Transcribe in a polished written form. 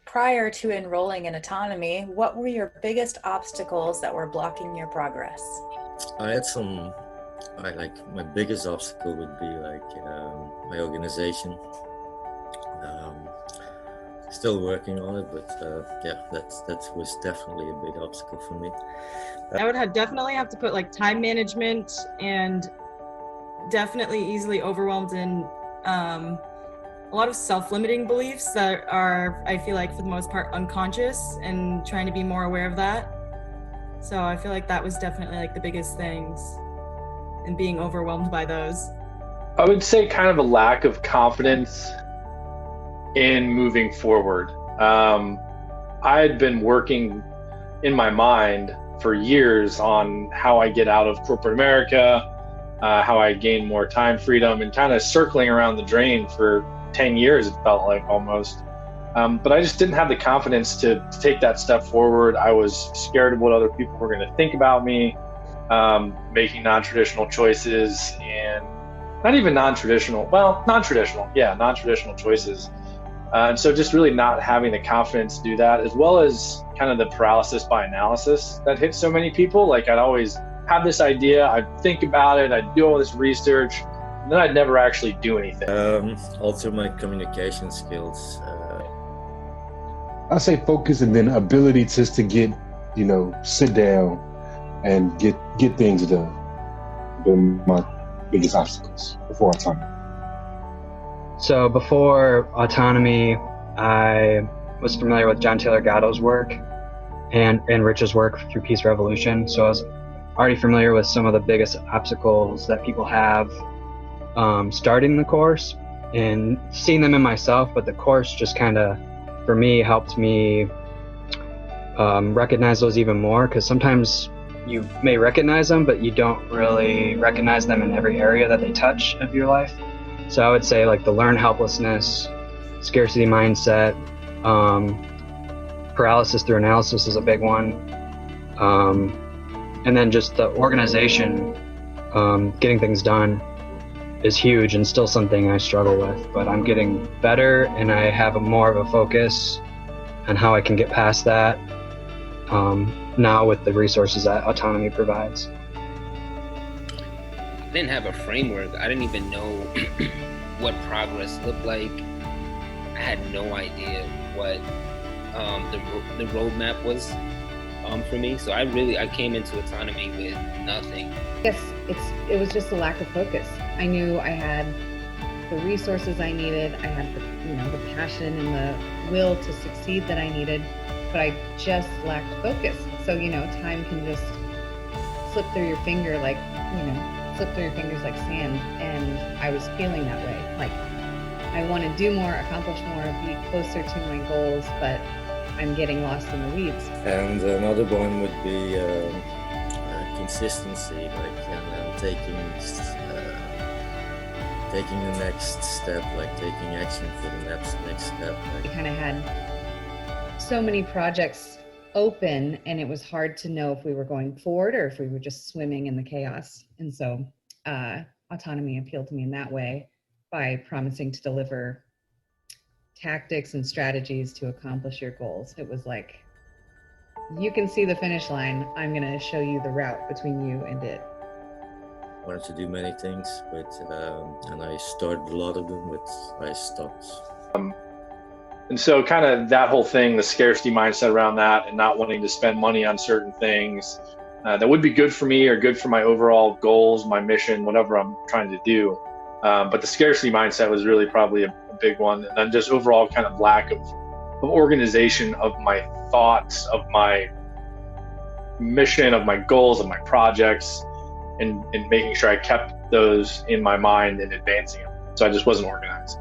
Prior to enrolling in autonomy, what were your biggest obstacles that were blocking your progress? I had some, my biggest obstacle would be my organization. Still working on it, but yeah, that was definitely a big obstacle for me. I would definitely have to put like time management, and definitely easily overwhelmed in a lot of self-limiting beliefs that are, I feel like for the most part, unconscious, and trying to be more aware of that. So I feel like that was definitely like the biggest things, and being overwhelmed by those. I would say kind of a lack of confidence in moving forward. I had been working in my mind for years on how I get out of corporate America, how I gain more time freedom, and kind of circling around the drain for 10 years, it felt like almost. But I just didn't have the confidence to take that step forward. I was scared of what other people were going to think about me, making non-traditional choices, and not even non-traditional choices. And so just really not having the confidence to do that, as well as kind of the paralysis by analysis that hits so many people. Like I'd always have this idea, I'd think about it, I'd do all this research, and then I'd never actually do anything. Also my communication skills. I say focus, and then ability just to get, sit down and get things done. Been my biggest obstacles before autonomy. So before autonomy, I was familiar with John Taylor Gatto's work and Rich's work through Peace Revolution. So I was already familiar with some of the biggest obstacles that people have starting the course, and seeing them in myself. But the course just kind of, for me, helped me recognize those even more, because sometimes you may recognize them, but you don't really recognize them in every area that they touch of your life. So I would say like the learned helplessness, scarcity mindset, paralysis through analysis is a big one. And then just the organization, getting things done is huge, and still something I struggle with, but I'm getting better, and I have more of a focus on how I can get past that now with the resources that autonomy provides. I didn't have a framework. I didn't even know what progress looked like. I had no idea what the roadmap was for me. So I came into autonomy with nothing. Yes, it was just a lack of focus. I knew I had the resources I needed. I had the passion and the will to succeed that I needed, but I just lacked focus. So time can just slip through your fingers like sand, and I was feeling that way. Like I want to do more, accomplish more, be closer to my goals, but I'm getting lost in the weeds. And another one would be consistency, taking the next step, like taking action for the next step. We kind of had so many projects open, and it was hard to know if we were going forward or if we were just swimming in the chaos. And so autonomy appealed to me in that way, by promising to deliver tactics and strategies to accomplish your goals. It was like, you can see the finish line, I'm going to show you the route between you and it. I wanted to do many things, but and I started a lot of them, but I stopped. And so kind of that whole thing, the scarcity mindset around that, and not wanting to spend money on certain things that would be good for me or good for my overall goals, my mission, whatever I'm trying to do. But the scarcity mindset was really probably a big one. And then just overall kind of lack of organization of my thoughts, of my mission, of my goals, of my projects, and making sure I kept those in my mind and advancing them. So I just wasn't organized.